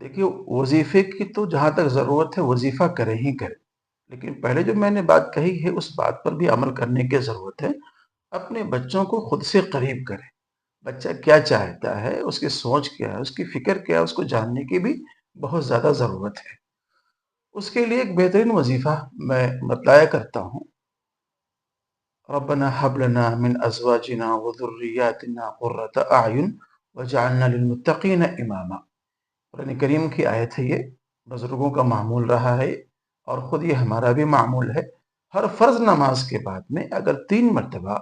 دیکھیے وظیفے کی تو جہاں تک ضرورت ہے وظیفہ کریں ہی کریں، لیکن پہلے جو میں نے بات کہی ہے اس بات پر بھی عمل کرنے کی ضرورت ہے۔ اپنے بچوں کو خود سے قریب کریں، بچہ کیا چاہتا ہے، اس کی سوچ کیا ہے، اس کی فکر کیا ہے، اس کو جاننے کی بھی بہت زیادہ ضرورت ہے۔ اس کے لیے ایک بہترین وظیفہ میں بتلایا کرتا ہوں، ربنا هب لنا من ازواجنا وذرياتنا قرة اعین وجعلنا للمتقین اماما۔ قرآن کریم کی آیت ہے، یہ بزرگوں کا معمول رہا ہے اور خود یہ ہمارا بھی معمول ہے۔ ہر فرض نماز کے بعد میں اگر 3 مرتبہ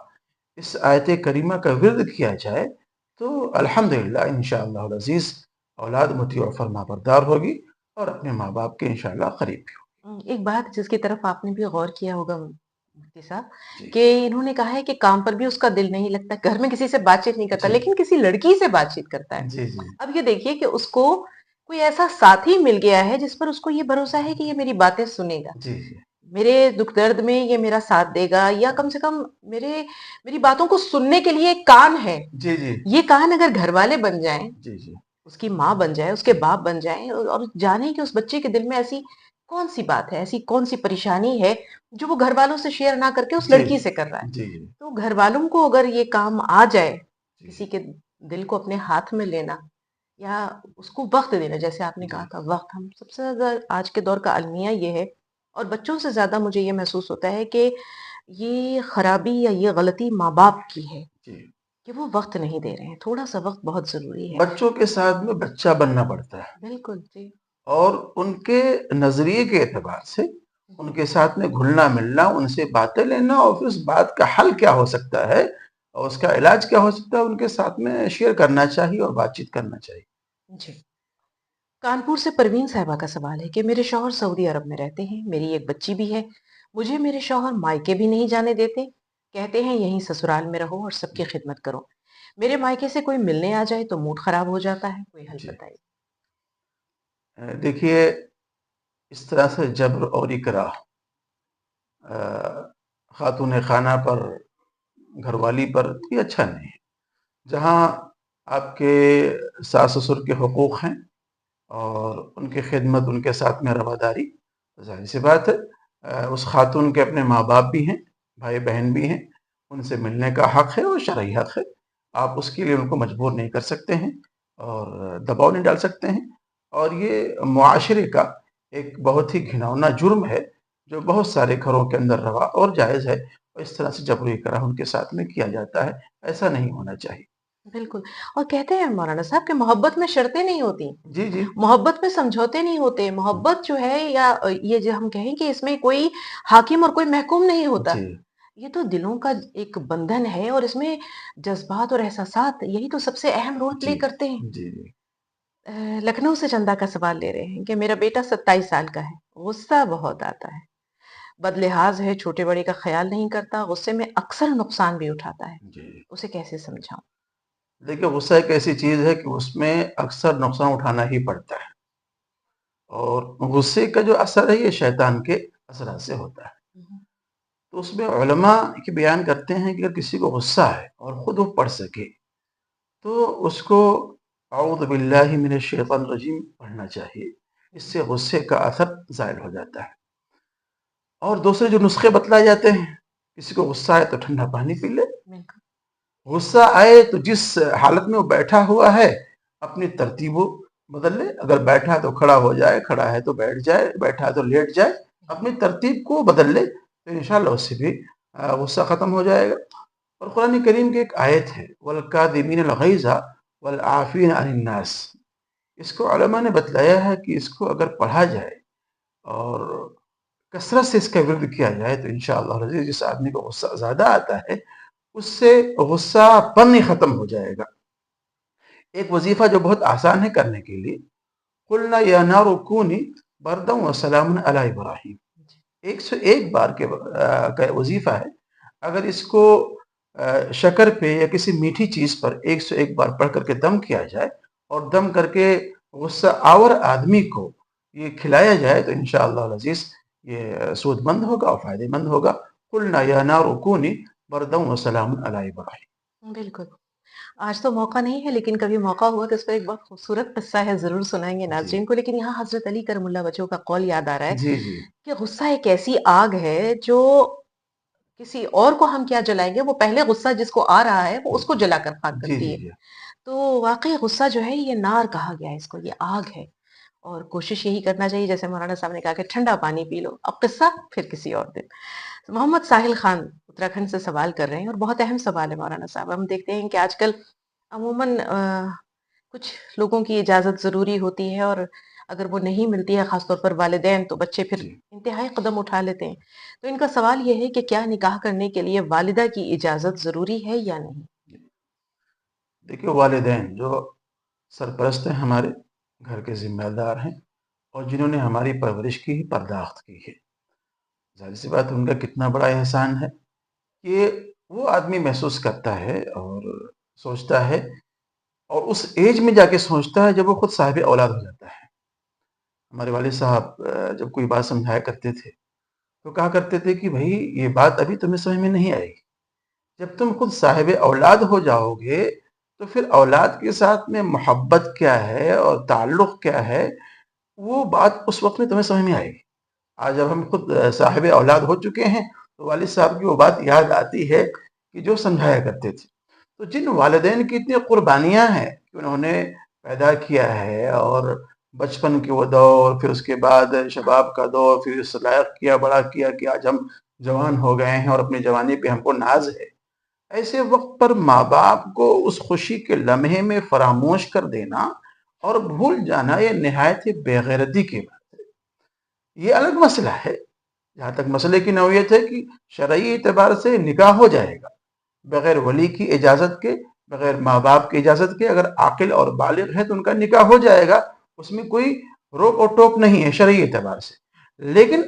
اس آیت کریمہ کا ورد کیا جائے تو الحمدللہ انشاءاللہ العزیز اولاد مطیع و فرما بردار ہوگی اور اپنے ماں باپ کے انشاءاللہ قریب بھی ایک بات جس کی طرف آپ نے بھی غور کیا ہوگا مفتی صاحب، ہوگی۔ کہ انہوں نے کہا ہے کہ کام پر بھی اس کا دل نہیں لگتا، گھر میں کسی سے بات چیت نہیں کرتا، جی لیکن کسی لڑکی سے بات چیت کرتا ہے۔ جی جی اب یہ دیکھیے کہ اس کو کوئی ایسا ساتھی مل گیا ہے جس پر اس کو یہ بھروسہ ہے کہ یہ میری باتیں سنے گا، جی جی میرے دکھ درد میں یہ میرا ساتھ دے گا، یا کم سے کم میری باتوں کو سننے کے لیے ایک کان ہے۔ جی جی یہ کان اگر گھر والے بن جائیں، جی جی اس کی ماں بن جائے، اس کے باپ بن جائیں، اور جانیں کہ اس بچے کے دل میں ایسی کون سی بات ہے، ایسی کون سی پریشانی ہے جو وہ گھر والوں سے شیئر نہ کر کے اس جی لڑکی سے کر رہا ہے۔ جی جی تو گھر والوں کو اگر یہ کام آ جائے، جی کسی کے دل کو اپنے ہاتھ میں لینا یا اس کو وقت دینا، جیسے آپ نے جی کہا تھا وقت، ہم سب سے زیادہ آج کے دور کا المیہ یہ ہے، اور بچوں سے زیادہ مجھے یہ محسوس ہوتا ہے کہ یہ خرابی یا یہ غلطی ماں باپ کی ہے جی کہ وہ وقت نہیں دے رہے ہیں۔ تھوڑا سا وقت بہت ضروری ہے۔ بچوں کے ساتھ میں بچہ بننا پڑتا ہے بالکل جی۔ اور ان کے نظریے کے اعتبار سے ان کے ساتھ میں گھلنا ملنا، ان سے باتیں لینا اور پھر اس بات کا حل کیا ہو سکتا ہے اور اس کا علاج کیا ہو سکتا ہے ان کے ساتھ میں شیئر کرنا چاہیے اور بات چیت کرنا چاہیے۔ جی، کانپور سے پروین صاحبہ کا سوال ہے کہ میرے شوہر سعودی عرب میں رہتے ہیں، میری ایک بچی بھی ہے، مجھے میرے شوہر مائکے بھی نہیں جانے دیتے، کہتے ہیں یہیں سسرال میں رہو اور سب کی خدمت کرو، میرے مائکے سے کوئی ملنے آ جائے تو موڈ خراب ہو جاتا ہے، کوئی حل جی بتائیے۔ دیکھیے اس طرح سے جبر اور اکراہ خاتون خانہ پر، گھر والی پر، یہ اچھا نہیں ہے۔ جہاں آپ کے ساس سسر کے حقوق ہیں اور ان کی خدمت، ان کے ساتھ میں رواداری، ظاہر سی بات ہے اس خاتون کے اپنے ماں باپ بھی ہیں، بھائی بہن بھی ہیں، ان سے ملنے کا حق ہے اور شرعی حق ہے۔ آپ اس کے لیے ان کو مجبور نہیں کر سکتے ہیں اور دباؤ نہیں ڈال سکتے ہیں، اور یہ معاشرے کا ایک بہت ہی گھناؤنا جرم ہے جو بہت سارے گھروں کے اندر روا اور جائز ہے، اور اس طرح سے جبری کرا ان کے ساتھ میں کیا جاتا ہے، ایسا نہیں ہونا چاہیے۔ بالکل، اور کہتے ہیں مولانا صاحب کہ محبت میں شرطیں نہیں ہوتی، جی جی محبت میں سمجھوتے نہیں ہوتے، محبت جو ہے یا یہ جو ہم کہیں کہ اس میں کوئی حاکم اور کوئی محکوم نہیں ہوتا، جی یہ تو دلوں کا ایک بندھن ہے، اور اس میں جذبات اور احساسات یہی تو سب سے اہم رول جی پلے کرتے ہیں۔ جی جی لکھنؤ سے چندہ کا سوال لے رہے ہیں کہ میرا بیٹا 27 سال کا ہے، غصہ بہت آتا ہے، بد لحاظ ہے، چھوٹے بڑے کا خیال نہیں کرتا، غصے میں اکثر نقصان بھی اٹھاتا ہے، جی اسے کیسے سمجھاؤں؟ دیکھیے غصہ ایک ایسی چیز ہے کہ اس میں اکثر نقصان اٹھانا ہی پڑتا ہے، اور غصے کا جو اثر ہے یہ شیطان کے اثرات سے ہوتا ہے۔ تو اس میں علماء کی بیان کرتے ہیں کہ اگر کسی کو غصہ ہے اور خود وہ پڑھ سکے تو اس کو اعوذ باللہ من الشیطان الرجیم پڑھنا چاہیے، اس سے غصے کا اثر زائل ہو جاتا ہے۔ اور دوسرے جو نسخے بتلائے جاتے ہیں، کسی کو غصہ آئے تو ٹھنڈا پانی پی لے، بالکل غصہ آئے تو جس حالت میں وہ بیٹھا ہوا ہے اپنی ترتیب و بدل لے، اگر بیٹھا ہے تو کھڑا ہو جائے، کھڑا ہے تو بیٹھ جائے، بیٹھا ہے تو لیٹ جائے، اپنی ترتیب کو بدل لے تو انشاءاللہ اس سے بھی غصہ ختم ہو جائے گا۔ اور قرآن کریم کی ایک آیت ہے وَالْكَاظِمِينَ الْغَيْظَ وَالْعَافِينَ عَنِ النَّاسِ، اس کو علماء نے بتلایا ہے کہ اس کو اگر پڑھا جائے اور کثرت سے اس کا ورد کیا جائے تو انشاءاللہ العزیز جس آدمی کو غصہ زیادہ آتا ہے اس سے غصہ پن ہی ختم ہو جائے گا۔ ایک وظیفہ جو بہت آسان ہے کرنے کے لیے، قُلْنَا يَا نَارُ كُونِي بَرْدًا وَسَلَامًا عَلَىٰ إِبْرَاهِيمَ، 101 بار کا وظیفہ ہے۔ اگر اس کو شکر پہ یا کسی میٹھی چیز پر 101 بار پڑھ کر کے دم کیا جائے اور دم کر کے غصہ آور آدمی کو یہ کھلایا جائے تو انشاءاللہ العزیز یہ سود مند ہوگا اور فائدہ مند ہوگا۔ قُلْنَا يَا نَارُ كُونِي بَرْدًا وَسَلَامًا عَلَىٰ إِبْرَاهِيمَ۔ بالکل، آج تو موقع نہیں ہے، لیکن کبھی موقع ہوا تو اس پر ایک بہت خوبصورت قصہ ہے، ضرور سنائیں گے جی ناظرین کو۔ لیکن یہاں حضرت علی کرم اللہ وجہہ کا قول یاد آ رہا ہے جی جی کہ غصہ ایک ایسی آگ ہے جو کسی اور کو ہم کیا جلائیں گے، وہ پہلے غصہ جس کو آ رہا ہے وہ اس کو جلا کر خاک جی کرتی جی ہے۔ جی تو واقعی غصہ جو ہے یہ نار کہا گیا ہے اس کو، یہ آگ ہے، اور کوشش یہی کرنا چاہیے جیسے مولانا صاحب نے کہا کہ ٹھنڈا پانی پی لو، اب قصہ پھر کسی اور دن۔ محمد ساحل خان اتراکھنڈ سے سوال کر رہے ہیں، اور بہت اہم سوال ہے مولانا صاحب۔ ہم دیکھتے ہیں کہ آج کل عموماً کچھ لوگوں کی اجازت ضروری ہوتی ہے، اور اگر وہ نہیں ملتی ہے خاص طور پر والدین، تو بچے پھر جی انتہائی قدم اٹھا لیتے ہیں۔ تو ان کا سوال یہ ہے کہ کیا نکاح کرنے کے لیے والدہ کی اجازت ضروری ہے یا نہیں؟ دیکھیے، والدین جو سرپرست ہیں ہمارے گھر کے ذمہ دار ہیں، اور جنہوں نے ہماری پرورش کی پرداخت کی ہے، ظاہر سی بات ان کا کتنا بڑا احسان ہے کہ وہ آدمی محسوس کرتا ہے اور سوچتا ہے، اور اس ایج میں جا کے سوچتا ہے جب وہ خود صاحب اولاد ہو جاتا ہے۔ ہمارے والد صاحب جب کوئی بات سمجھایا کرتے تھے تو کہا کرتے تھے کہ بھائی یہ بات ابھی تمہیں سمجھ میں نہیں آئے گی، جب تم خود صاحب اولاد ہو جاؤ گے تو پھر اولاد کے ساتھ میں محبت کیا ہے اور تعلق کیا ہے، وہ بات اس وقت میں تمہیں سمجھ میں آئے گی۔ آج جب ہم خود صاحب اولاد ہو چکے ہیں تو والد صاحب کی وہ بات یاد آتی ہے کہ جو سمجھایا کرتے تھے۔ تو جن والدین کی اتنی قربانیاں ہیں کہ انہوں نے پیدا کیا ہے، اور بچپن کے وہ دور، پھر اس کے بعد شباب کا دور، پھر اس لائق کیا بڑا کیا کہ آج ہم جوان ہو گئے ہیں اور اپنی جوانی پہ ہم کو ناز ہے، ایسے وقت پر ماں باپ کو اس خوشی کے لمحے میں فراموش کر دینا اور بھول جانا، یہ نہایت ہی بے غیرتی کی بات ہے۔ یہ الگ مسئلہ ہے، جہاں تک مسئلے کی نوعیت ہے کہ شرعی اعتبار سے نکاح ہو جائے گا بغیر ولی کی اجازت کے، بغیر ماں باپ کی اجازت کے۔ اگر عاقل اور بالغ ہے تو ان کا نکاح ہو جائے گا، اس میں کوئی روک اور ٹوک نہیں ہے شرعی اعتبار سے۔ لیکن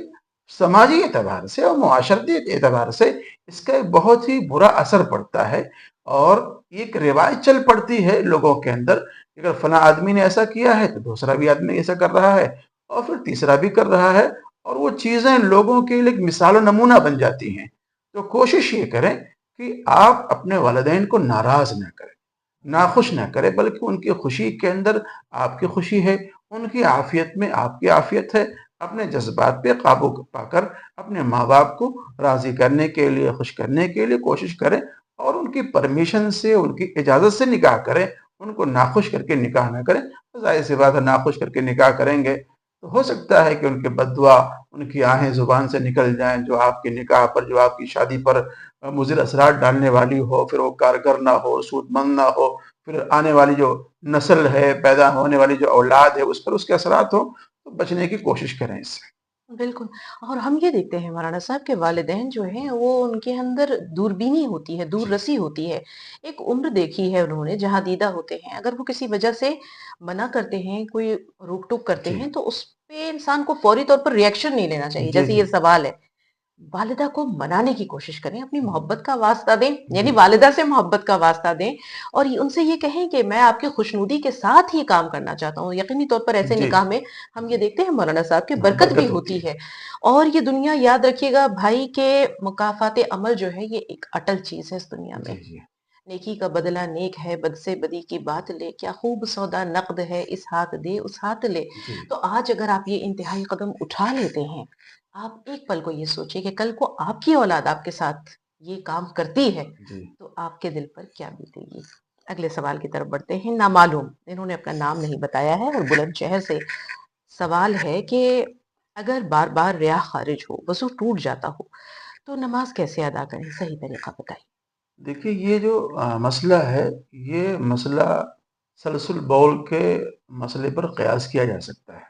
سماجی اعتبار سے اور معاشرتی اعتبار سے اس کا ایک بہت ہی برا اثر پڑتا ہے، اور ایک روایت چل پڑتی ہے لوگوں کے اندر کہ اگر فلاں آدمی نے ایسا کیا ہے تو دوسرا بھی آدمی ایسا کر رہا ہے، اور پھر تیسرا بھی کر رہا ہے، اور وہ چیزیں لوگوں کے لیے ایک مثال و نمونہ بن جاتی ہیں۔ تو کوشش یہ کریں کہ آپ اپنے والدین کو ناراض نہ کریں، ناخوش نہ کریں، بلکہ ان کی خوشی کے اندر آپ کی خوشی ہے، ان کی عافیت میں آپ کی عافیت ہے۔ اپنے جذبات پہ قابو پا کر اپنے ماں باپ کو راضی کرنے کے لیے، خوش کرنے کے لیے کوشش کریں، اور ان کی پرمیشن سے، ان کی اجازت سے نکاح کریں، ان کو ناخوش کر کے نکاح نہ کریں۔ ظاہر سی بات ہے، ناخوش کر کے نکاح کریں گے تو ہو سکتا ہے کہ ان کے بد دعا، ان کی آہیں زبان سے نکل جائیں، جو آپ کے نکاح پر، جو آپ کی شادی پر مضر اثرات ڈالنے والی ہو، پھر وہ کارگر نہ ہو، سود مند نہ ہو، پھر آنے والی جو نسل ہے، پیدا ہونے والی جو اولاد ہے، اس پر اس کے اثرات ہوں، تو بچنے کی کوشش کریں اس سے۔ بالکل۔ اور ہم یہ دیکھتے ہیں مولانا صاحب کہ والدین جو ہیں وہ ان کے اندر دوربینی ہوتی ہے، دور جی رسی ہوتی ہے، ایک عمر دیکھی ہے انہوں نے جہاں دیدہ ہوتے ہیں۔ اگر وہ کسی وجہ سے منع کرتے ہیں، کوئی روک ٹوک کرتے جی ہیں، تو اس پہ انسان کو فوری طور پر ریئیکشن نہیں لینا چاہیے، جی جیسے جی یہ سوال ہے۔ والدہ کو منانے کی کوشش کریں، اپنی محبت کا واسطہ دیں، یعنی جی والدہ سے محبت کا واسطہ دیں، اور ان سے یہ کہیں کہ میں آپ کی خوشنودی کے ساتھ ہی کام کرنا چاہتا ہوں۔ یقینی طور پر ایسے جی نکاح جی میں ہم یہ جی دیکھتے ہیں مولانا صاحب کہ ہاں، برکت بھی برکت ہوتی ہوتی ہے، اور یہ دنیا یاد رکھیے گا بھائی کے مکافات عمل جو ہے یہ ایک اٹل چیز ہے اس دنیا ہے۔ میں۔ جی جی نیکی کا بدلہ نیک ہے، بد سے بدی کی بات لے، کیا خوب سودا نقد ہے، اس ہاتھ دے اس ہاتھ لے۔ جی تو آج اگر آپ یہ انتہائی قدم اٹھا لیتے ہیں، آپ ایک پل کو یہ سوچیں کہ کل کو آپ کی اولاد آپ کے ساتھ یہ کام کرتی ہے جی تو آپ کے دل پر کیا بیتے گی۔ اگلے سوال کی طرف بڑھتے ہیں۔ نامعلوم، انہوں نے اپنا نام نہیں بتایا ہے، اور بلند شہر سے سوال ہے کہ اگر بار بار ریا خارج ہو، وضو ٹوٹ جاتا ہو، تو نماز کیسے ادا کریں؟ صحیح طریقہ بتائیے۔ دیکھیے، یہ جو مسئلہ ہے، یہ مسئلہ سلسل بول کے مسئلے پر قیاس کیا جا سکتا ہے۔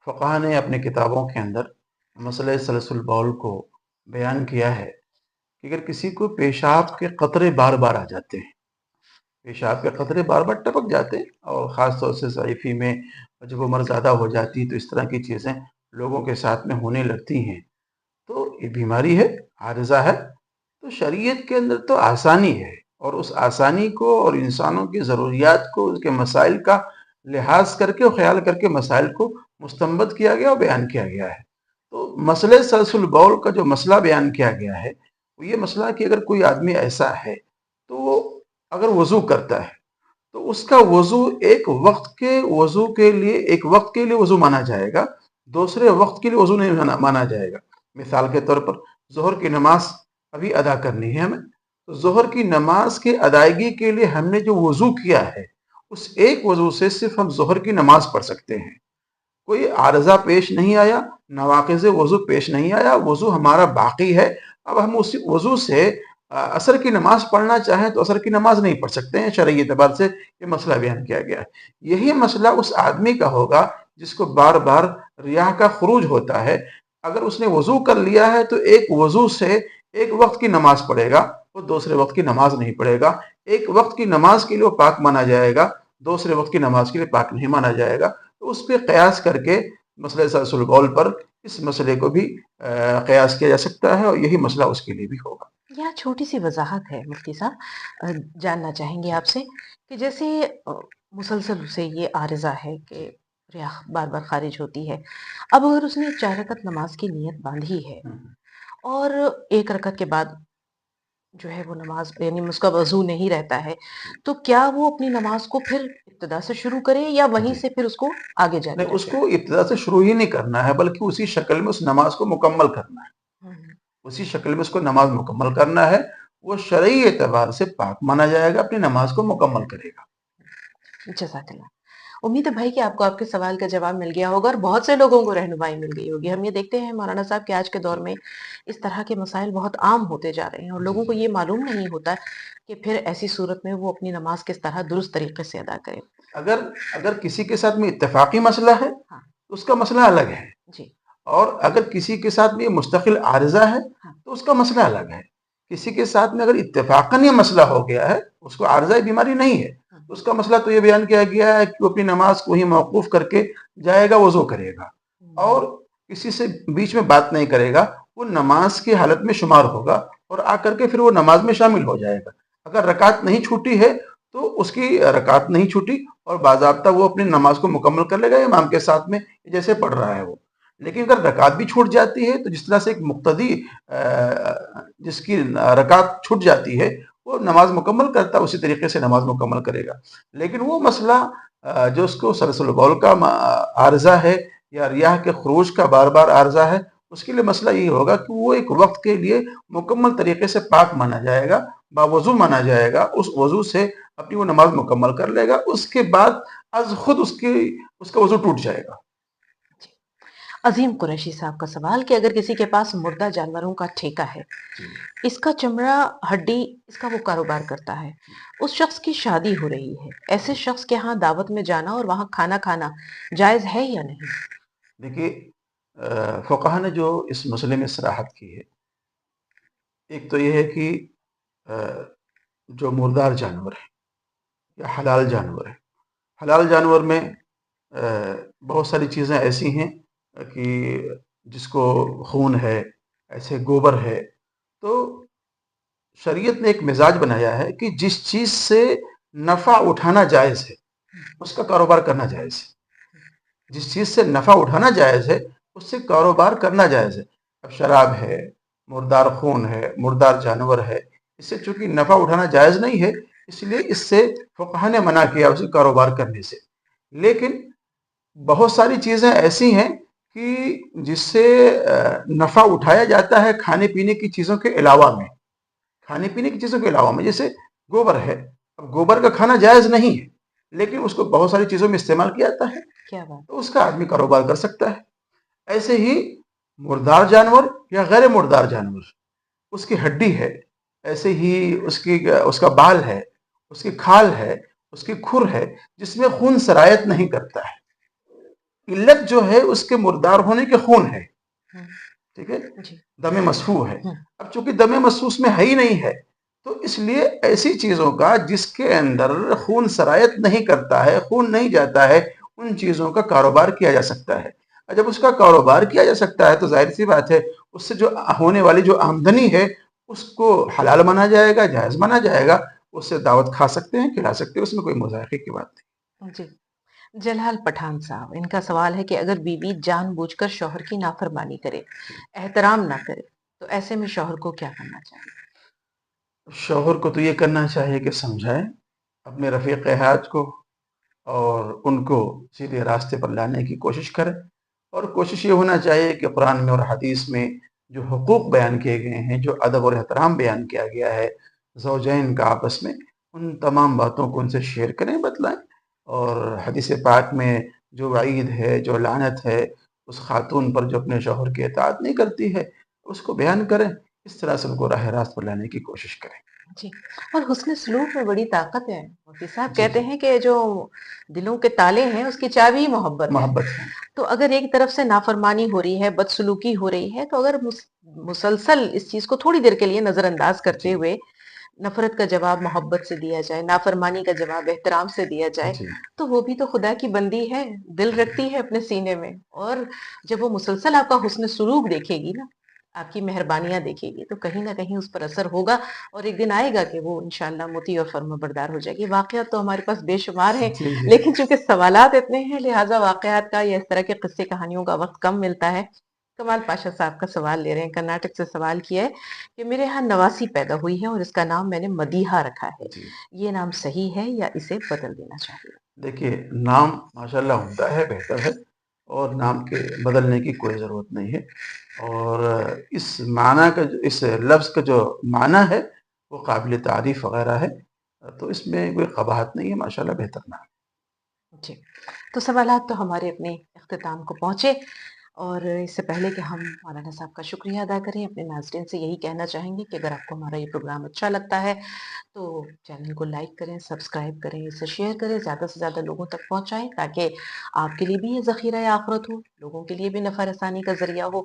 فقہ نے اپنے کتابوں کے اندر مسئلہ سلسل بول کو بیان کیا ہے کہ اگر کسی کو پیشاب کے قطرے بار بار آ جاتے ہیں، پیشاب کے قطرے بار بار ٹپک جاتے ہیں، اور خاص طور سے ضعیفی میں جب عمر زیادہ ہو جاتی تو اس طرح کی چیزیں لوگوں کے ساتھ میں ہونے لگتی ہیں، تو یہ بیماری ہے، عارضہ ہے۔ تو شریعت کے اندر تو آسانی ہے، اور اس آسانی کو اور انسانوں کی ضروریات کو، اس کے مسائل کا لحاظ کر کے اور خیال کر کے مسائل کو مستنبط کیا گیا اور بیان کیا گیا ہے۔ تو مسئلہ سلسل بول کا جو مسئلہ بیان کیا گیا ہے وہ یہ مسئلہ کہ اگر کوئی آدمی ایسا ہے تو اگر وضو کرتا ہے تو اس کا وضو ایک وقت کے وضو کے لیے ایک وقت کے لیے وضو مانا جائے گا، دوسرے وقت کے لیے وضو نہیں مانا جائے گا۔ مثال کے طور پر ظہر کی نماز ابھی ادا کرنی ہے ہمیں، تو ظہر کی نماز کی ادائیگی کے لیے ہم نے جو وضو کیا ہے اس ایک وضو سے صرف ہم ظہر کی نماز پڑھ سکتے ہیں۔ کوئی عارضہ پیش نہیں آیا، نواقض وضو پیش نہیں آیا، وضو ہمارا باقی ہے۔ اب ہم اسی وضو سے عصر کی نماز پڑھنا چاہیں تو عصر کی نماز نہیں پڑھ سکتے ہیں، شرعی اعتبار سے یہ مسئلہ بیان کیا گیا ہے۔ یہی مسئلہ اس آدمی کا ہوگا جس کو بار بار ریاح کا خروج ہوتا ہے۔ اگر اس نے وضو کر لیا ہے تو ایک وضو سے ایک وقت کی نماز پڑھے گا، وہ دوسرے وقت کی نماز نہیں پڑھے گا۔ ایک وقت کی نماز کے لیے وہ پاک مانا جائے گا، دوسرے وقت کی نماز کے لیے پاک نہیں مانا جائے گا۔ تو اس پہ قیاس کر کے مسئلہ سلسل البول پر اس مسئلے کو بھی قیاس کیا جا سکتا ہے، اور یہی مسئلہ اس کے لیے بھی ہوگا۔ یہاں چھوٹی سی وضاحت ہے مفتی صاحب، جاننا چاہیں گے آپ سے کہ جیسے مسلسل اسے یہ عارضہ ہے کہ ریاح بار بار خارج ہوتی ہے، اب اگر اس نے 4 رکعت نماز کی نیت باندھی ہے اور 1 رکعت کے بعد جو ہے وہ نماز یعنی اس کا وضو نہیں رہتا ہے، تو کیا وہ اپنی نماز کو پھر ابتدا سے شروع کرے یا وہیں جی سے پھر اس کو آگے جاری نہیں، اس رکھے؟ کو ابتدا سے شروع ہی نہیں کرنا ہے، بلکہ اسی شکل میں اس نماز کو مکمل کرنا ہے۔ ہوں، اسی شکل میں اس کو نماز مکمل کرنا ہے، وہ شرعی اعتبار سے پاک مانا جائے گا، اپنی نماز کو مکمل کرے گا۔ جزاک اللہ۔ امید ہے بھائی کہ آپ کو آپ کے سوال کا جواب مل گیا ہوگا اور بہت سے لوگوں کو رہنمائی مل گئی ہوگی۔ ہم یہ دیکھتے ہیں مولانا صاحب کہ آج کے دور میں اس طرح کے مسائل بہت عام ہوتے جا رہے ہیں اور جی لوگوں کو جی یہ معلوم نہیں ہوتا کہ پھر ایسی صورت میں وہ اپنی نماز کس طرح درست طریقے سے ادا کرے۔ اگر اگر کسی کے ساتھ میں اتفاقی مسئلہ ہے ہاں تو اس کا مسئلہ الگ ہے، جی اور اگر کسی کے ساتھ میں یہ مستقل عارضہ ہے ہاں تو اس کا مسئلہ الگ ہے۔ کسی کے ساتھ میں اگر اتفاقاً یہ مسئلہ ہو گیا ہے، اس کو عارضہ بیماری نہیں ہے، ہاں تو اس کا مسئلہ تو یہ بیان کیا گیا ہے کہ وہ اپنی نماز کو ہی موقوف کر کے جائے گا، وضو کرے گا، اور کسی سے بیچ میں بات نہیں کرے گا، وہ نماز کی حالت میں شمار ہوگا اور آ کر کے پھر وہ نماز میں شامل ہو جائے گا۔ اگر رکعت نہیں چھوٹی ہے تو اس کی رکعت نہیں چھوٹی، اور باضابطہ وہ اپنی نماز کو مکمل کر لے گا امام کے ساتھ میں جیسے پڑھ رہا ہے وہ۔ لیکن اگر رکعت بھی چھوٹ جاتی ہے تو جس طرح سے ایک مقتدی جس کی رکعت چھوٹ جاتی ہے وہ نماز مکمل کرتا ہے، اسی طریقے سے نماز مکمل کرے گا۔ لیکن وہ مسئلہ جو اس کو سلسل بول کا عارضہ ہے یا ریاح کے خروج کا بار بار عارضہ ہے، اس کے لیے مسئلہ یہ ہوگا کہ وہ ایک وقت کے لیے مکمل طریقے سے پاک مانا جائے گا، باوضو مانا جائے گا، اس وضو سے اپنی وہ نماز مکمل کر لے گا، اس کے بعد از خود اس کا وضو ٹوٹ جائے گا۔ جی۔ عظیم قریشی صاحب کا سوال کہ اگر کسی کے پاس مردہ جانوروں کا ٹھیکہ ہے، جی اس کا چمڑا ہڈی اس کا وہ کاروبار کرتا ہے، اس شخص کی شادی ہو رہی ہے، ایسے شخص کے ہاں دعوت میں جانا اور وہاں کھانا کھانا جائز ہے یا نہیں؟ دیکھیے، فقہ نے جو اس مسئلے میں صراحت کی ہے، ایک تو یہ ہے کہ جو مردار جانور ہے یا حلال جانور ہے، حلال جانور میں بہت ساری چیزیں ایسی ہیں کہ جس کو خون ہے، ایسے گوبر ہے، تو شریعت نے ایک مزاج بنایا ہے کہ جس چیز سے نفع اٹھانا جائز ہے اس کا کاروبار کرنا جائز ہے۔ جس چیز سے نفع اٹھانا جائز ہے اس سے کاروبار کرنا جائز ہے۔ اب شراب ہے، مردار خون ہے، مردار جانور ہے، اس سے چونکہ نفع اٹھانا جائز نہیں ہے، اس لیے اس سے فقہ نے منع کیا اسے کاروبار کرنے سے۔ لیکن بہت ساری چیزیں ایسی ہیں کہ جس سے نفع اٹھایا جاتا ہے کھانے پینے کی چیزوں کے علاوہ میں، کھانے پینے کی چیزوں کے علاوہ میں، جیسے گوبر ہے۔ اب گوبر کا کھانا جائز نہیں ہے لیکن اس کو بہت ساری چیزوں میں استعمال کیا جاتا ہے، کیا بات؟ تو اس کا آدمی کاروبار کر سکتا ہے۔ ایسے ہی مردار جانور یا غیر مردار جانور، اس کی ہڈی ہے، ایسے ہی اس کا بال ہے، اس کی کھال ہے، اس کی کھر ہے، جس میں خون سرایت نہیں کرتا ہے۔ علت جو ہے اس کے مردار ہونے کے خون ہے، ہوں، ٹھیک ہے، جی دم مسفوح ہے۔ ہوں، اب چونکہ دم مسفوح اس میں ہے ہی نہیں ہے، تو اس لیے ایسی چیزوں کا جس کے اندر خون سرایت نہیں کرتا ہے، خون نہیں جاتا ہے، ان چیزوں کا کاروبار کیا جا سکتا ہے۔ اور جب اس کا کاروبار کیا جا سکتا ہے تو ظاہر سی بات ہے اس سے جو ہونے والی جو آمدنی ہے اس کو حلال مانا جائے گا، جائز مانا جائے گا، اس سے دعوت کھا سکتے ہیں، کھلا سکتے ہیں، اس میں کوئی مذائقے کی بات نہیں۔ جی۔ جلال پٹھان صاحب، ان کا سوال ہے کہ اگر بیوی جان بوجھ کر شوہر کی نافرمانی کرے، احترام نہ کرے، تو ایسے میں شوہر کو کیا کرنا چاہیے؟ شوہر کو تو یہ کرنا چاہیے کہ سمجھائے اپنے رفیق حیات کو اور ان کو سیدھے راستے پر لانے کی کوشش کرے، اور کوشش یہ ہونا چاہیے کہ قرآن میں اور حدیث میں جو حقوق بیان کیے گئے ہیں، جو ادب اور احترام بیان کیا گیا ہے زوجین کا آپس میں، ان تمام باتوں کو ان سے شیئر کریں، بتلائیں۔ اور حدیث پاک میں جو وعید ہے، جو لعنت ہے اس خاتون پر جو اپنے شوہر کی اطاعت نہیں کرتی ہے، اس کو بیان کریں، اس طرح سے ان کو راہ راست پر لانے کی کوشش کریں۔ جی، اور حسن سلوک میں بڑی طاقت ہے۔ مفتی صاحب جی کہتے جی، ہیں کہ جو دلوں کے تالے ہیں اس کی چابی ہی محبت ہے۔ محبت ہے۔ تو اگر ایک طرف سے نافرمانی ہو رہی ہے، بدسلوکی ہو رہی ہے، تو اگر مسلسل اس چیز کو تھوڑی دیر کے لیے نظر انداز کرتے جی ہوئے نفرت کا جواب محبت سے دیا جائے، نافرمانی کا جواب احترام سے دیا جائے، جی تو وہ بھی تو خدا کی بندی ہے، دل رکھتی ہے اپنے سینے میں۔ اور جب وہ مسلسل آپ کا حسن سلوک دیکھے گی نا، آپ کی مہربانیاں دیکھے گی، تو کہیں نہ کہیں اس پر اثر ہوگا، اور ایک دن آئے گا کہ وہ انشاءاللہ مطیع اور فرما بردار ہو جائے گی۔ واقعات تو ہمارے پاس بے شمار ہیں، جی جی لیکن چونکہ سوالات اتنے ہیں لہٰذا واقعات کا یا اس طرح کے قصے کہانیوں کا وقت کم ملتا ہے۔ کمال پاشا صاحب کا سوال لے رہے ہیں، کرناٹک سے سوال کیا ہے کہ میرے ہاں نواسی پیدا ہوئی ہے اور اس کا نام میں نے مدیحہ رکھا ہے، جی، یہ نام صحیح ہے یا اسے بدل دینا چاہیے؟ دیکھیے نام ماشاءاللہ عمدہ ہے، بہتر ہے، اور نام کے بدلنے کی کوئی ضرورت نہیں ہے۔ اور اس معنی کا اس لفظ کا جو معنی ہے وہ قابل تعریف وغیرہ ہے، تو اس میں کوئی قباحت نہیں ہے، ماشاءاللہ بہتر نام۔ جی، تو سوالات تو ہمارے اپنے اختتام کو پہنچے، اور اس سے پہلے کہ ہم مولانا صاحب کا شکریہ ادا کریں، اپنے ناظرین سے یہی کہنا چاہیں گے کہ اگر آپ کو ہمارا یہ پروگرام اچھا لگتا ہے تو چینل کو لائک کریں، سبسکرائب کریں، اسے شیئر کریں، زیادہ سے زیادہ لوگوں تک پہنچائیں، تاکہ آپ کے لیے بھی یہ ذخیرہ آخرت ہو، لوگوں کے لیے بھی نفع رسانی کا ذریعہ ہو۔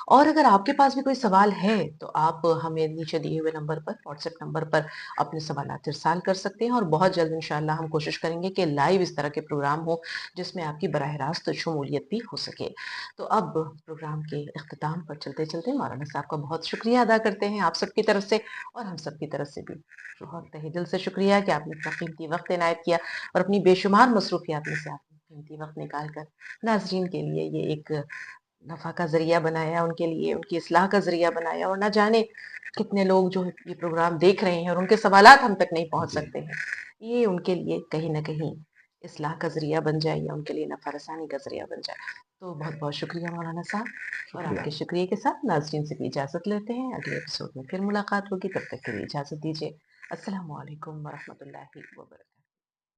اور اگر آپ کے پاس بھی کوئی سوال ہے تو آپ ہمیں نیچے دیے ہوئے نمبر پر، واٹس ایپ نمبر پر اپنے سوالات ارسال کر سکتے ہیں، اور بہت جلد انشاءاللہ ہم کوشش کریں گے کہ لائیو اس طرح کے پروگرام ہو جس میں آپ کی براہ راست شمولیت بھی ہو سکے۔ تو اب پروگرام کے اختتام پر چلتے چلتے مولانا صاحب کا بہت شکریہ ادا کرتے ہیں آپ سب کی طرف سے، اور ہم سب کی طرف سے بھی بہت تہہ دل سے شکریہ کہ آپ نے اپنا قیمتی وقت عنایت کیا، اور اپنی بے شمار مصروفیات میں سے آپ نے قیمتی وقت نکال کر ناظرین کے لیے یہ ایک نفع کا ذریعہ بنایا، ان کے لیے ان کی اصلاح کا ذریعہ بنایا، اور نہ جانے کتنے لوگ جو یہ پروگرام دیکھ رہے ہیں اور ان کے سوالات ہم تک نہیں پہنچ جی، سکتے ہیں، یہ ان کے لیے کہیں نہ کہیں اصلاح کا ذریعہ بن جائے یا ان کے لیے نفع رسانی کا ذریعہ بن جائے۔ تو بہت بہت شکریہ مولانا صاحب، اور شکریہ۔ آپ کے شکریہ کے ساتھ ناظرین سے بھی اجازت لیتے ہیں، اگلے ایپیسوڈ میں پھر ملاقات ہوگی، تب تک کے لیے اجازت دیجیے۔ السلام علیکم ورحمۃ اللہ وبرکاتہ۔